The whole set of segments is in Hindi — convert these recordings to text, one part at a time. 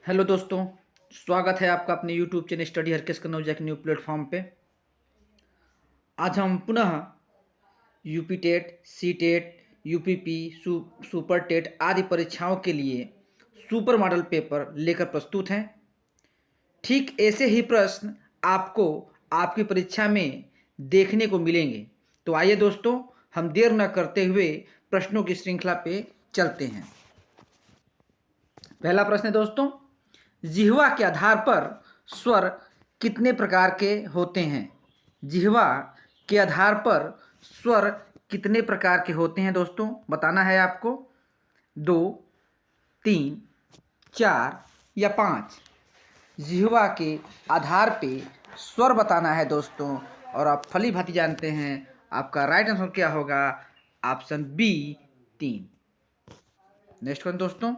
हेलो दोस्तों, स्वागत है आपका अपने YouTube channel study Harkesh Kannaujia के न्यू प्लेटफॉर्म पे। आज हम पुनः UP TET, C TET, UPP, super TET आदि परीक्षाओं के लिए सुपर मॉडल पेपर लेकर प्रस्तुत हैं। ठीक ऐसे ही प्रश्न आपको आपकी परीक्षा में देखने को मिलेंगे। तो आइए दोस्तों, हम देर न करते हुए प्रश्नों की श्रृंखला पे चलते हैं। पहला प्रश्न है दोस्तों, जिह्वा के आधार पर स्वर कितने प्रकार के होते हैं? जिह्वा के आधार पर स्वर कितने प्रकार के होते हैं दोस्तों? बताना है आपको। 2, 3, 4 या 5। जिह्वा के आधार पे स्वर बताना है दोस्तों, और आप फली भांति जानते हैं आपका राइट आंसर क्या होगा? Option B 3। नेक्स्ट क्वेश्चन दोस्तों,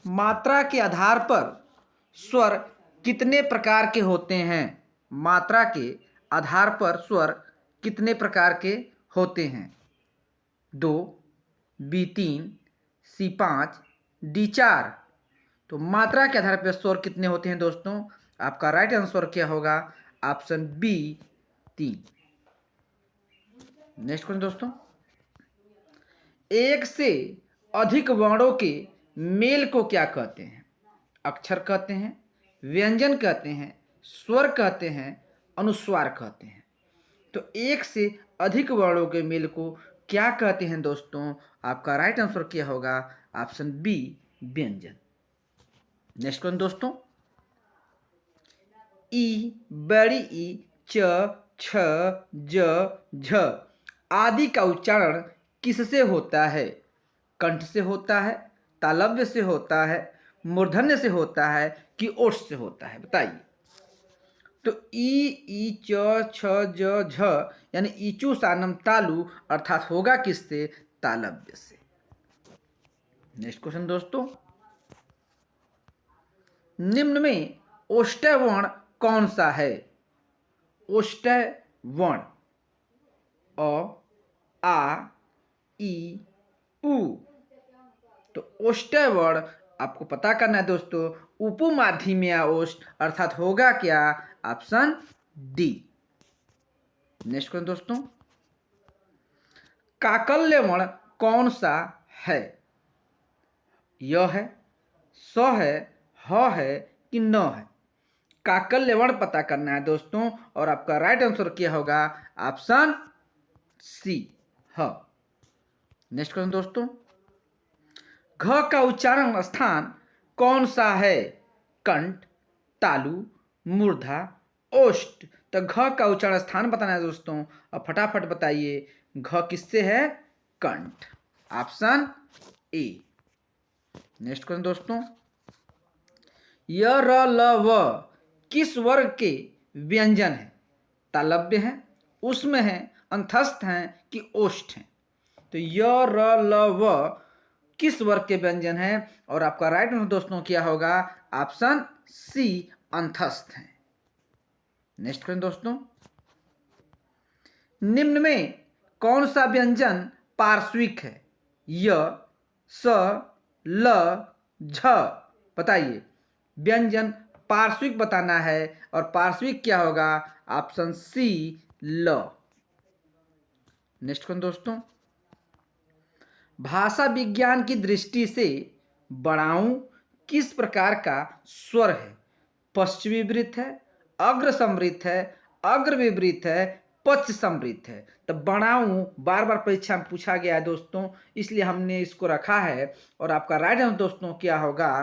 मात्रा के आधार पर स्वर कितने प्रकार के होते हैं? मात्रा के आधार पर स्वर कितने प्रकार के होते हैं? 2, B3, C5, D4। तो मात्रा के आधार पर स्वर कितने होते हैं दोस्तों? आपका राइट आंसर क्या होगा? Option B 3। नेक्स्ट क्वेश्चन दोस्तों, एक से अधिक वर्णों के मेल को क्या कहते हैं? अक्षर कहते हैं, व्यंजन कहते हैं, स्वर कहते हैं, अनुस्वार कहते हैं। तो एक से अधिक वर्णों के मेल को क्या कहते हैं दोस्तों? आपका राइट आंसर क्या होगा? ऑप्शन बी व्यंजन। नेक्स्ट क्वेश्चन दोस्तों, ई, बड़ी ई, च, छ, ज, झ आदि का उच्चारण किससे होता है? कंठ से होता है, तालव्य से होता है, मूर्धन्य से होता है कि ओष्ठ से होता है? बताइए। तो ई, च, छ, ज, झ यानी ईचू सानम तालु अर्थात होगा किससे? तालव्य से। नेक्स्ट क्वेश्चन दोस्तों, निम्न में ओष्ठ्य वर्ण कौन सा है? ओष्ठ्य वर्ण अ, आ, ई, उ। तो ओष्ठ्य वर्ण आपको पता करना है दोस्तों, उपमाध्यम ओष्ठ अर्थात होगा क्या? Option D. नेक्स्ट क्वेश्चन दोस्तों, काकल्य वर्ण कौन सा है? य है, स है, ह है कि न है? काकल्य वर्ण पता करना है दोस्तों, और आपका राइट आंसर क्या होगा? ऑप्शन सी ह। नेक्स्ट क्वेश्चन दोस्तों, घ का उच्चारण स्थान कौन सा है? कंठ, तालु, मूर्धा, ओष्ठ। तो घ का उच्चारण स्थान बताना है दोस्तों, अब फटाफट बताइए। घ किससे है? कंठ। Option A. नेक्स्ट क्वेश्चन दोस्तों, य, र, ल, व किस वर्ग के व्यंजन है? तालव्य है, उसमें है, अंतस्थ हैं कि ओष्ठ हैं? तो य, र, ल, व किस वर्ग के व्यंजन है? और आपका राइट आंसर दोस्तों क्या होगा? ऑप्शन सी अंतस्थ है। नेक्स्ट क्वेश्चन दोस्तों, निम्न में कौन सा व्यंजन पार्श्विक है? य, स, ल, झ। बताइए। व्यंजन पार्श्विक बताना है, और पार्श्विक क्या होगा? ऑप्शन सी ल। नेक्स्ट क्वेश्चन दोस्तों, भाषा विज्ञान की दृष्टि से बड़ाऊ किस प्रकार का स्वर है? पश्च विवृत है, अग्र समृत है, अग्र विवृत है, पश्च समृत है? तो बड़ाऊ बार बार परीक्षा में पूछा गया है दोस्तों, इसलिए हमने इसको रखा है, और आपका राइट आंसर दोस्तों क्या होगा?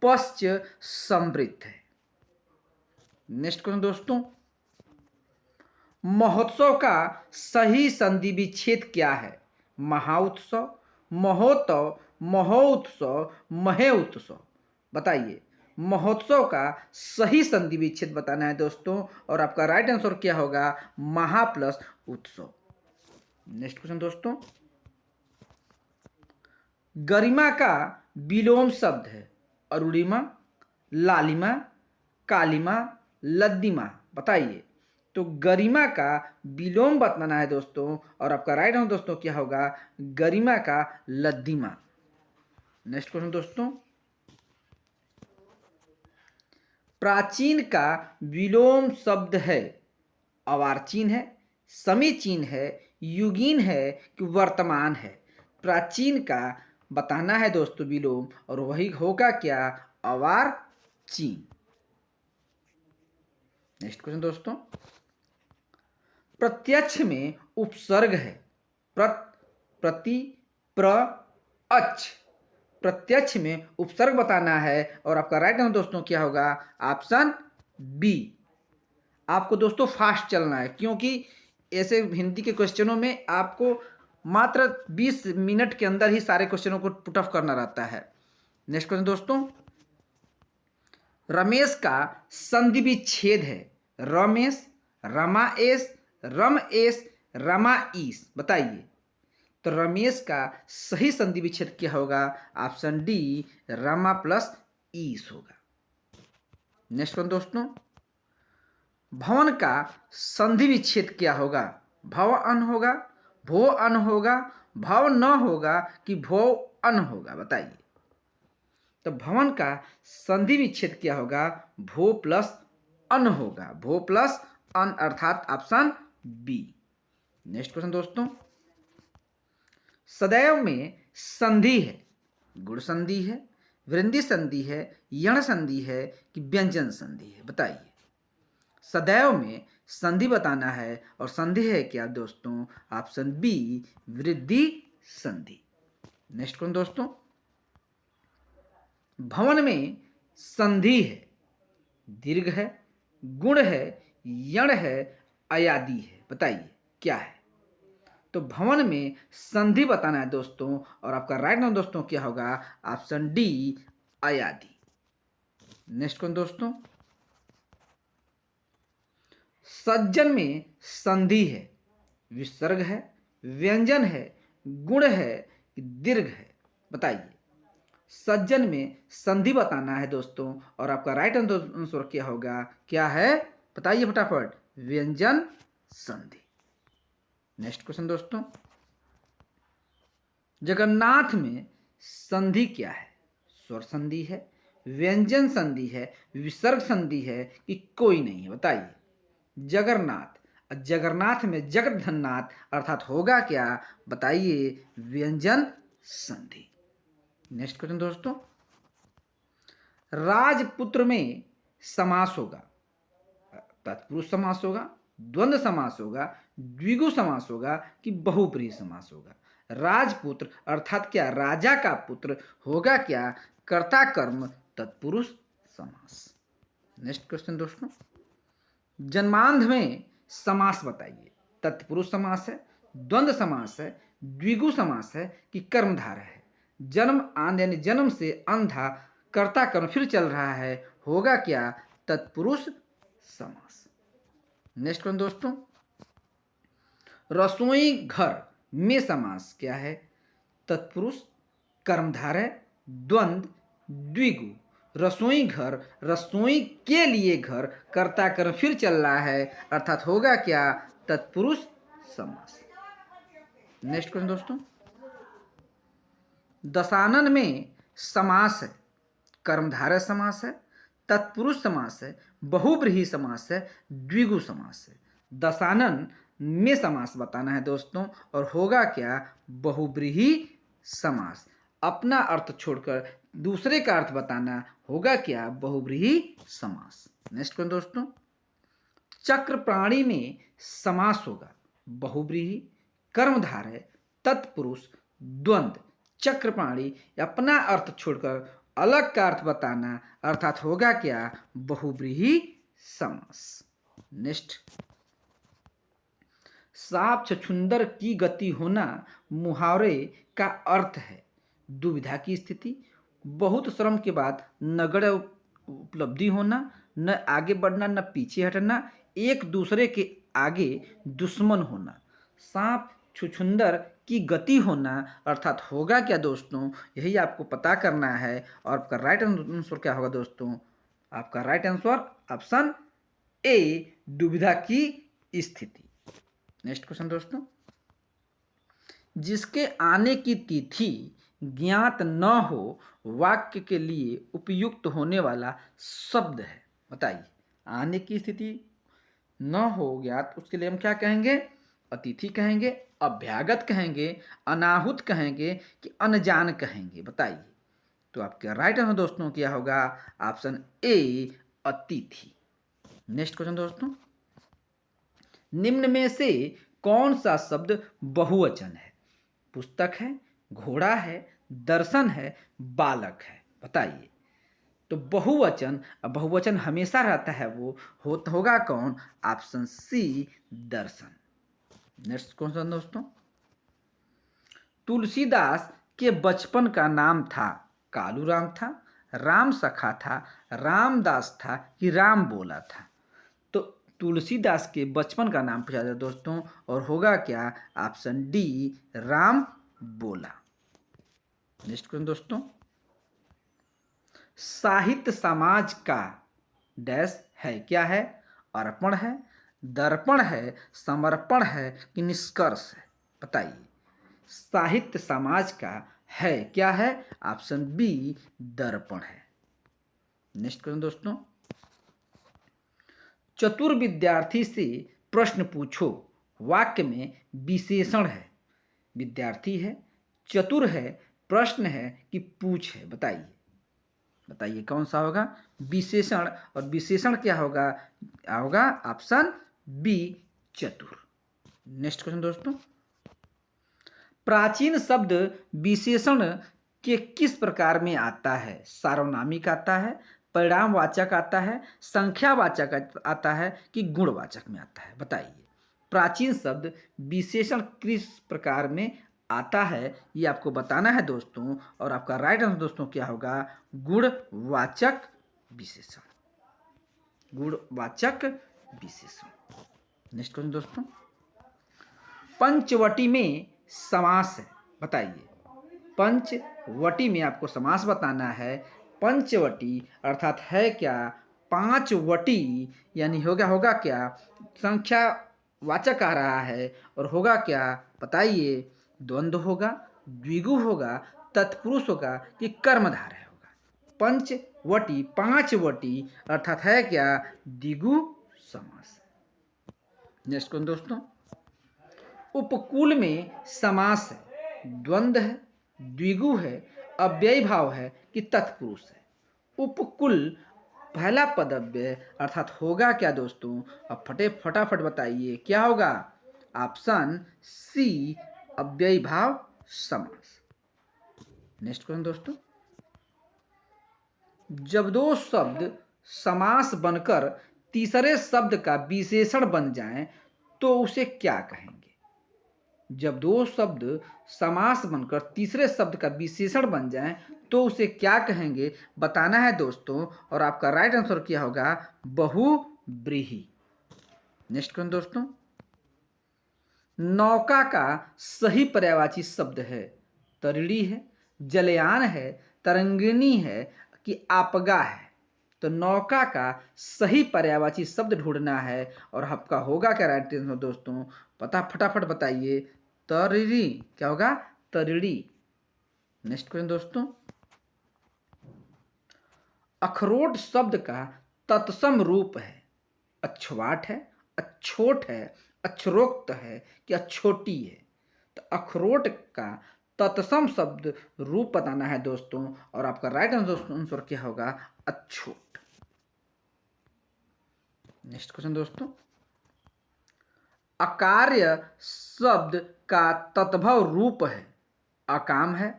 पश्च समृत है। नेक्स्ट क्वेश्चन दोस्तों, महोत्सव का सही संधि विच्छेद क्या है? महाउत्सव, महोत्सव, महोत्सव, महे उत्सव। बताइए। महोत्सव का सही संधि विच्छेद बताना है दोस्तों, और आपका राइट आंसर क्या होगा? महा प्लस उत्सव। नेक्स्ट क्वेश्चन दोस्तों, गरिमा का विलोम शब्द है अरुणिमा, लालिमा, कालिमा, लद्दिमा। बताइए। तो गरिमा का विलोम बताना है दोस्तों, और आपका राइट आंसर दोस्तों क्या होगा, गरिमा का लद्दिमा। नेक्स्ट क्वेश्चन दोस्तों, प्राचीन का विलोम शब्द है, अवार्चीन है, समीचीन है, युगीन है कि वर्तमान है। प्राचीन का बताना है दोस्तों विलोम, और वही होगा क्या, अवार्चीन। नेक्स्ट क्वेश्चन दोस्तों, प्रत्यक्ष में उपसर्ग है, प्रति, प्र, अच्छ। प्रत्यक्ष में उपसर्ग बताना है, और आपका राइट आंसर दोस्तों क्या होगा, ऑप्शन बी। आपको दोस्तों फास्ट चलना है, क्योंकि ऐसे हिंदी के क्वेश्चनों में आपको मात्र 20 मिनट के अंदर ही सारे क्वेश्चनों को पुट ऑफ करना रहता है। नेक्स्ट क्वेश्चन दोस्तों, रमेश का संधि विच्छेद है, रमेश, रमाएस, रमएस, रमाईस। बताइए, तो रमेश का सही संधि विच्छेद क्या होगा, ऑप्शन डी, रमा प्लस ईस होगा। नेक्स्ट क्वेश्चन दोस्तों, भवन का संधि विच्छेद क्या होगा, भव अन होगा, भो अन होगा, भव न होगा कि भो अन होगा। बताइए, तो भवन का संधि विच्छेद क्या होगा, भो प्लस अन होगा, भो प्लस अन, अर्थात ऑप्शन बी। नेक्स्ट क्वेश्चन दोस्तों, सदैव में संधि है, गुण संधि है, वृद्धि संधि है, यण संधि है कि व्यंजन संधि है। बताइए, सदैव में संधि बताना है, और संधि है क्या दोस्तों, ऑप्शन बी, वृद्धि संधि। नेक्स्ट क्वेश्चन दोस्तों, भवन में संधि है, दीर्घ है, गुण है, यण है, अयादि है। बताइए क्या है, तो भवन में संधि बताना है दोस्तों, और आपका राइट आंसर दोस्तों क्या होगा, ऑप्शन डी, अयादि। नेक्स्ट क्वेश्चन दोस्तों, सज्जन में संधि है, विसर्ग है, व्यंजन है, गुण है कि दीर्घ है। बताइए, सज्जन में संधि बताना है दोस्तों, और आपका राइट आंसर क्या होगा, क्या है, बताइए फटाफट, व्यंजन संधि। नेक्स्ट क्वेश्चन दोस्तों, जगन्नाथ में संधि क्या है, स्वर संधि है, व्यंजन संधि है, विसर्ग संधि है कि कोई नहीं है। बताइए, जगन्नाथ, जगन्नाथ में जगन्नाथ अर्थात होगा क्या, बताइए, व्यंजन संधि। नेक्स्ट क्वेश्चन दोस्तों, राजपुत्र में समास होगा, तत्पुरुष समास होगा, द्वंद्व समास होगा, द्विगु समास होगा कि बहुब्रीहि समास होगा। राजपुत्र अर्थात क्या, राजा का पुत्र होगा क्या, कर्ता कर्म तत्पुरुष समास। नेक्स्ट क्वेश्चन दोस्तों, जन्मांध में समास बताइए, तत्पुरुष समास है, द्वंद्व समास है, द्विगु समास है कि कर्मधारय है। जन्म आंध यानी जन्म से अंधा, कर्ता कर्म फिर चल रहा है, होगा क्या, तत्पुरुष समास। नेक्स्ट क्वेश्चन दोस्तों, रसोई घर में समास क्या है, तत्पुरुष, कर्मधारय, द्वंद्व, द्विगु। रसोई घर, रसोई के लिए घर, कर्ता कर्म फिर चल रहा है, अर्थात होगा क्या, तत्पुरुष समास। नेक्स्ट क्वेश्चन दोस्तों, दशानन में समास है, कर्मधारय समास है, तत्पुरुष समास है, बहुब्रीहि समास है, द्विगु समास है। दशानन में समास बताना है दोस्तों, और होगा क्या, बहुब्रीहि समास। अपना अर्थ छोड़कर दूसरे का अर्थ बताना, होगा क्या, बहुब्रीहि समास। नेक्स्ट क्वेश्चन दोस्तों, चक्र प्राणी में समास होगा, बहुब्रीहि, कर्मधारय, तत्पुरुष, द्वंद्व। चक्र प्राणी, अपना अर्थ छोड़कर अलग का अर्थ बताना, अर्थात होगा क्या, बहुब्रीहि समास। नेक्स्ट, साप छछूंदर की गति होना मुहावरे का अर्थ है, दुविधा की स्थिति, बहुत श्रम के बाद नगण्य उपलब्धि होना, न आगे बढ़ना न पीछे हटना, एक दूसरे के आगे दुश्मन होना। सांप छुछुंदर की गति होना अर्थात होगा क्या दोस्तों, यही आपको पता करना है। और आपका राइट आंसर क्या होगा दोस्तों, आपका राइट आंसर ऑप्शन ए, दुविधा की स्थिति। नेक्स्ट क्वेश्चन दोस्तों, जिसके आने की तिथि ज्ञात न हो वाक्य के लिए उपयुक्त होने वाला शब्द है। बताइए, आने की स्थिति न हो ज्ञात, उसके लिए हम क्या कहेंगे? अतिथि कहेंगे, अभ्यागत कहेंगे, अनाहुत कहेंगे कि अनजान कहेंगे? बताइए। तो आपका राइट आंसर दोस्तों क्या होगा? ऑप्शन ए, अतिथि। नेक्स्ट क्वेश्चन दोस्तों, निम्न में से कौन सा शब्द बहुवचन है? पुस्तक है, घोड़ा है, दर्शन है, बालक है? बताइए। तो बहुवचन, अब बहुवचन हमेशा रहता है, वो होगा कौन? ऑप्शन सी, दर्शन। नेक्स्ट क्वेश्चन दोस्तों, तुलसीदास के बचपन का नाम था? कालूराम था, राम सखा था, रामदास था कि राम बोला था? तो तुलसीदास के बचपन का नाम पूछा जाता है दोस्तों, और होगा क्या? ऑप्शन डी, राम बोला। नेक्स्ट क्वेश्चन दोस्तों, साहित्य समाज का डैश है? क्या है? अर्पण है, दर्पण है, समर्पण है कि निष्कर्ष है? बताइए। साहित्य समाज का है, क्या है? ऑप्शन बी, दर्पण है। नेक्स्ट क्वेश्चन दोस्तों, चतुर विद्यार्थी से प्रश्न पूछो, वाक्य में विशेषण है? विद्यार्थी है, चतुर है, प्रश्न है कि पूछ है? बताइए। बताइए कौन सा होगा? विशेषण। और विशेषण क्या होगा? होगा ऑप्शन बी, चतुर। नेक्स्ट क्वेश्चन दोस्तों, प्राचीन शब्द विशेषण के किस प्रकार में आता है? सार्वनामिक आता है, परिणामवाचक आता है, संख्यावाचक आता है कि गुणवाचक में आता है? बताइए। प्राचीन शब्द विशेषण किस प्रकार में आता है, ये आपको बताना है दोस्तों, और आपका राइट आंसर दोस्तों क्या होगा? गुणवाचक विशेषण। गुणवाचक विशेषण। नेक्स्ट क्वेश्चन दोस्तों, पंचवटी में समास है? बताइए। पंचवटी में आपको समास बताना है। पंचवटी अर्थात है क्या? पांचवटी, यानी होगा क्या? संख्या वाचक आ रहा है, और होगा क्या? बताइए। द्वंद्व होगा, द्विगु होगा, तत्पुरुष होगा कि कर्मधारय होगा? पंचवटी, पांचवटी अर्थात है क्या? द्विगु समास। नेक्स्ट क्वेश्चन दोस्तों, उपकुल में समास है? द्वंद्व है, द्विगु है, अव्ययी भाव है कि तत्पुरुष है? उपकुल पहला पद अव्यय अर्थात होगा क्या दोस्तों? अब फटाफट बताइए क्या होगा? ऑप्शन सी, अव्ययी भाव समास। नेक्स्ट क्वेश्चन दोस्तों, जब दो शब्द समास बनकर तीसरे शब्द का विशेषण बन जाएं तो उसे क्या कहेंगे? जब दो शब्द समास बनकर तीसरे शब्द का विशेषण बन जाएं तो उसे क्या कहेंगे? बताना है दोस्तों, और आपका राइट आंसर क्या होगा? बहुव्रीहि। नेक्स्ट क्वेश्चन दोस्तों, नौका का सही पर्यायवाची शब्द है? तरिणी है, जलयान है, तरंगिणी है कि आपगा है? तो नौका का सही पर्यायवाची शब्द ढूंढना है, और आपका होगा क्या राइट आंसर दोस्तों? फटाफट बताइए। तरिणी, क्या होगा? तरिणी। नेक्स्ट क्वेश्चन दोस्तों, अखरोट शब्द का तत्सम रूप है? अक्षवाट है, अछोट है, अक्षरोक्त है कि अछोटी है? तो अखरोट का तत्सम शब्द रूप बताना है दोस्तों, और आपका राइट आंसर क्या होगा? अछोट। नेक्स्ट क्वेश्चन दोस्तों, अकार्य शब्द का तद्भव रूप है? अकाम है,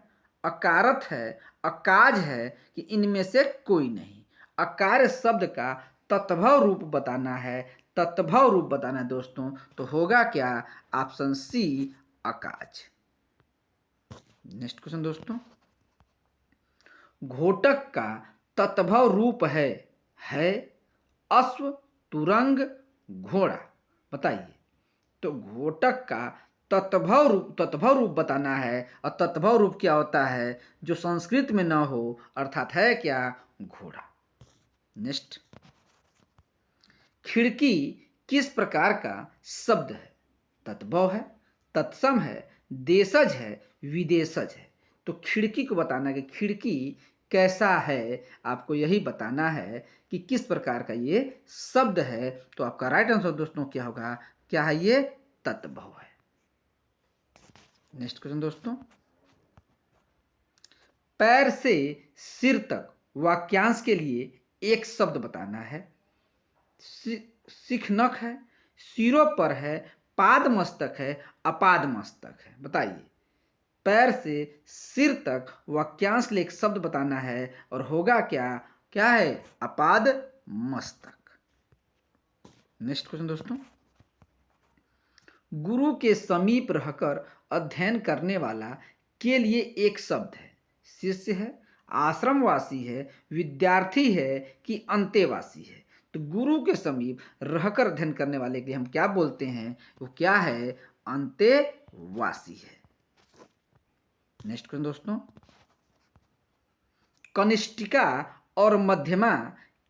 अकारत है, अकाज है कि इनमें से कोई नहीं? अकार्य शब्द का तद्भव रूप बताना है। तद्भव रूप बताना है दोस्तों, तो होगा क्या? ऑप्शन सी, अकाज। नेक्स्ट क्वेश्चन दोस्तों, घोटक का तद्भव रूप है अश्व, तुरंग, घोड़ा? बताइए। तो घोटक का तत्भव रूप बताना है, और तत्भव रूप क्या होता है? जो संस्कृत में न हो, अर्थात है क्या? घोड़ा। नेक्स्ट, खिड़की किस प्रकार का शब्द है? तद्भव है, तत्सम है, देशज है, विदेशज है। तो खिड़की को बताना कि खिड़की कैसा है, आपको यही बताना है कि किस प्रकार का ये शब्द है। तो आपका राइट आंसर दोस्तों क्या होगा? क्या है ये? तद्भव है। नेक्स्ट क्वेश्चन दोस्तों, पैर से सिर तक वाक्यांश के लिए एक शब्द बताना है। शिखनख है, सिरों पर है, पाद मस्तक है, अपाद मस्तक है। बताइए, पैर से सिर तक वाक्यांश के लिए एक शब्द बताना है और होगा क्या? क्या है? अपाद मस्तक। नेक्स्ट क्वेश्चन दोस्तों, गुरु के समीप रहकर अध्ययन करने वाला के लिए एक शब्द है। शिष्य है, आश्रमवासी है, विद्यार्थी है कि अंतेवासी है। तो गुरु के समीप रहकर अध्ययन करने वाले के लिए हम क्या बोलते हैं? वो क्या है? अंतेवासी है। नेक्स्ट क्वेश्चन दोस्तों, कनिष्ठिका और मध्यमा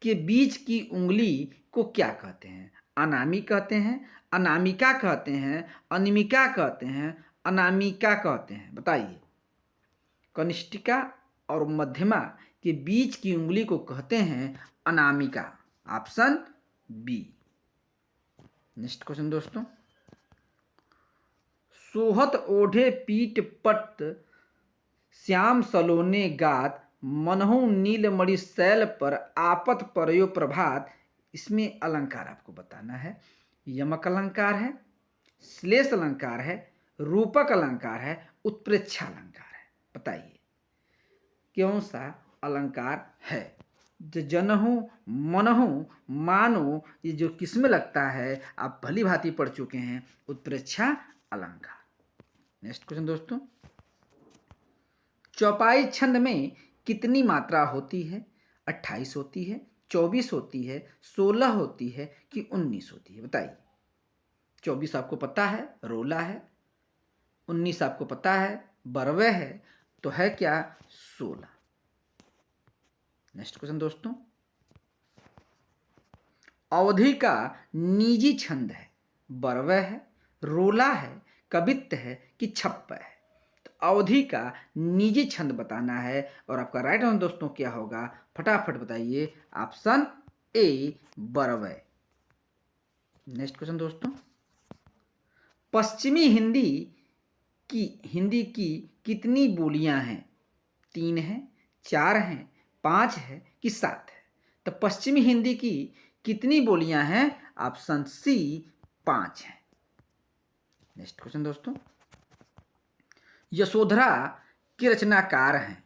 के बीच की उंगली को क्या कहते हैं? अनामी कहते हैं, अनामिका कहते हैं, अनिमिका कहते हैं, अनामिका कहते हैं। बताइए, कनिष्ठिका और मध्यमा के बीच की उंगली को कहते हैं अनामिका। Option B. नेक्स्ट क्वेश्चन दोस्तों, सोहत ओढ़े पीठ पट श्याम सलोने गात मनहु नीलमणि शैल पर आपत परयो प्रभात। इसमें अलंकार आपको बताना है। यमक अलंकार है, श्लेष अलंकार है, रूपक अलंकार है, उत्प्रेक्षा अलंकार है। बताइए कौन सा अलंकार है? जनहु, मनहु, मानो, ये जो किसमें लगता है आप भली भांति पढ़ चुके हैं। उत्प्रेक्षा अलंकार। नेक्स्ट क्वेश्चन दोस्तों, चौपाई छंद में कितनी मात्रा होती है? 28 होती है, 24 होती है, 16 होती है कि 19 होती है? बताइए। 24 आपको पता है रोला है, 19 आपको पता है बरवे है, तो है क्या? 16। नेक्स्ट क्वेश्चन दोस्तों, अवधि का निजी छंद है, बरवे है, रोला है, कवित्त है कि छप्प है? तो अवधि का निजी छंद बताना है और आपका राइट आंसर दोस्तों क्या होगा? फटाफट बताइए। Option A, Barve. Next question दोस्तों, पश्चिमी हिंदी की कितनी बोलियां हैं? 3 हैं, 4 हैं, 5 है कि 7 है? तो पश्चिमी हिंदी की कितनी बोलियां हैं? ऑप्शन सी, 5 है। नेक्स्ट क्वेश्चन दोस्तों, यशोधरा के रचनाकार हैं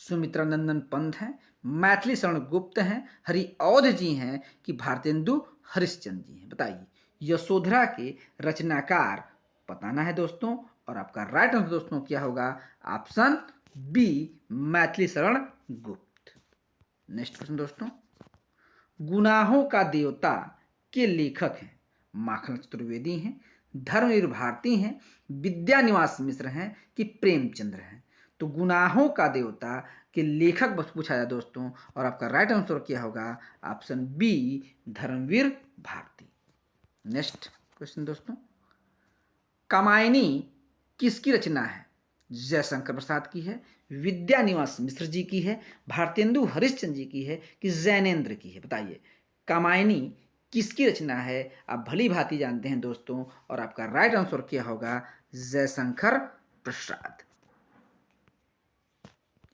सुमित्रा नंदन पंत हैं, मैथिली शरण गुप्त हैं, हरिऔध जी हैं कि भारतेंदु हरिश्चंद्र जी हैं? बताइए, यशोधरा के रचनाकार बताना है दोस्तों और आपका राइट आंसर दोस्तों क्या होगा? Option B, Maithili Sharan Gupt. Next question दोस्तों, गुनाहों का देवता के लेखक हैं? माखन चतुर्वेदी हैं, धर्मवीर भारती हैं, विद्यानिवास मिश्र हैं कि प्रेमचंद्र हैं? तो गुनाहों का देवता के लेखक बस पूछा जाए दोस्तों और आपका राइट आंसर क्या होगा? Option B, Dharmveer Bharti. Next question दोस्तों, कामायनी किसकी रचना है? जयशंकर प्रसाद की है, विद्यानिवास मिश्र जी की है, भारतेंदु हरिश्चंद्र जी की है कि जैनेन्द्र की है? बताइए, कामायनी किसकी रचना है? आप भली भांति जानते हैं दोस्तों और आपका राइट आंसर क्या होगा? जयशंकर प्रसाद।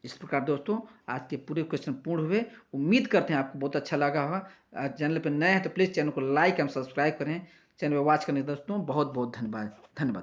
इस प्रकार दोस्तों आज के पूरे क्वेश्चन पूर्ण हुए। उम्मीद करते हैं आपको बहुत अच्छा लगा होगा। चैनल पर नए हैं तो प्लीज़ चैनल को लाइक एंड सब्सक्राइब करें। चैनल पर वॉच करने दोस्तों बहुत बहुत धन्यवाद। धन्यवाद दोस्तों।